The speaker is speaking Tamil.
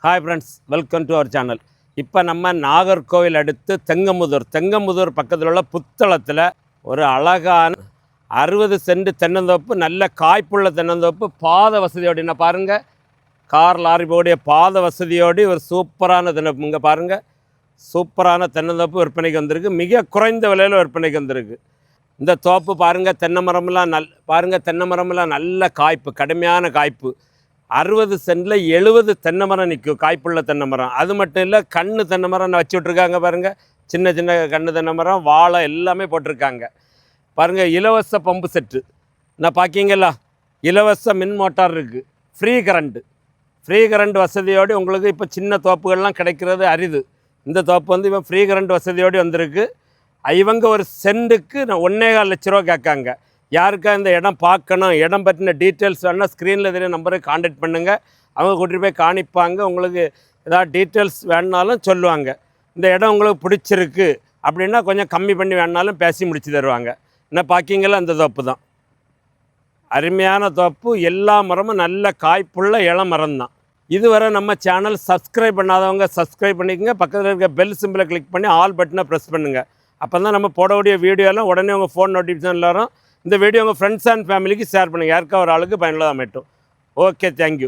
Hi friends, welcome to our channel. இப்போ நம்ம நாகர்கோவில் அடுத்து தெங்கமுதூர் பக்கத்தில் உள்ள புத்தளத்தில் ஒரு அழகான 60 சென்ட் தென்னந்தோப்பு, நல்ல காய்ப்புள்ள தென்னந்தோப்பு, பாத வசதியோடு. என்ன பாருங்கள், கார் லாரி போடைய பாத வசதியோடு ஒரு சூப்பரான தென்னந்தோப்பு. இங்கே பாருங்கள், சூப்பரான தென்னந்தோப்பு விற்பனைக்கு வந்திருக்கு. மிக குறைந்த விலையில் விற்பனைக்கு வந்திருக்கு. இந்த தோப்பு பாருங்கள், தென்னை மரமெல்லாம் நல்ல காய்ப்பு, கடுமையான காய்ப்பு. 60 சென்டில் 70 தென்னை மரம் நிற்கும், காய்ப்புள்ள தென்னை மரம். அது மட்டும் இல்லை, கண்ணு தென்னை மரம் வச்சு விட்ருக்காங்க பாருங்கள். சின்ன சின்ன கண்ணு தென்னை மரம், வாழை எல்லாமே போட்டிருக்காங்க பாருங்கள். இலவச பம்பு செட்டு நான் பார்க்கிங்களா, இலவச மின் மோட்டார் இருக்குது, ஃப்ரீ கரண்ட் வசதியோடு உங்களுக்கு இப்போ சின்ன தோப்புகள்லாம் கிடைக்கிறது அரிது. இந்த தோப்பு வந்து இப்போ ஃப்ரீ கரண்ட் வசதியோடு வந்திருக்கு. இவங்க ஒரு சென்ட்டுக்கு 1,4 லட்ச ரூபா கேட்காங்க. யாருக்கா இந்த இடம் பார்க்கணும், இடம் பற்றின டீட்டெயில்ஸ் வேணால் ஸ்க்ரீனில் தெரிய நம்பருக்கு கான்டாக்ட் பண்ணுங்கள். அவங்க கூட்டிகிட்டு போய் காணிப்பாங்க. உங்களுக்கு ஏதாவது டீட்டெயில்ஸ் வேணுனாலும் சொல்லுவாங்க. இந்த இடம் உங்களுக்கு பிடிச்சிருக்கு அப்படின்னா கொஞ்சம் கம்மி பண்ணி வேணுனாலும் பேசி முடித்து தருவாங்க. என்ன பார்க்கிங்களா, அந்த தோப்பு தான் அருமையான தோப்பு. எல்லா மரமும் நல்ல காய்ப்புள்ள இளம் மரம் தான். இதுவரை நம்ம சேனல் சப்ஸ்கிரைப் பண்ணாதவங்க சப்ஸ்கிரைப் பண்ணிக்கோங்க. பக்கத்தில் இருக்க பெல் சிம்பிளை கிளிக் பண்ணி ஆல் பட்டனை ப்ரெஸ் பண்ணுங்கள். அப்போ தான் நம்ம போடக்கூடிய வீடியோலாம் உடனே உங்கள் ஃபோன் நோட்டிஃபிகேஷன் வரும். இந்த வீடியோ உங்கள் ஃப்ரெண்ட்ஸ் அண்ட் ஃபேமிலிக்கு ஷேர் பண்ணுங்கள். யாருக்கா ஒரு ஆளுக்கு பயனுள்ளதாக அமையட்டும். Okay, thank you.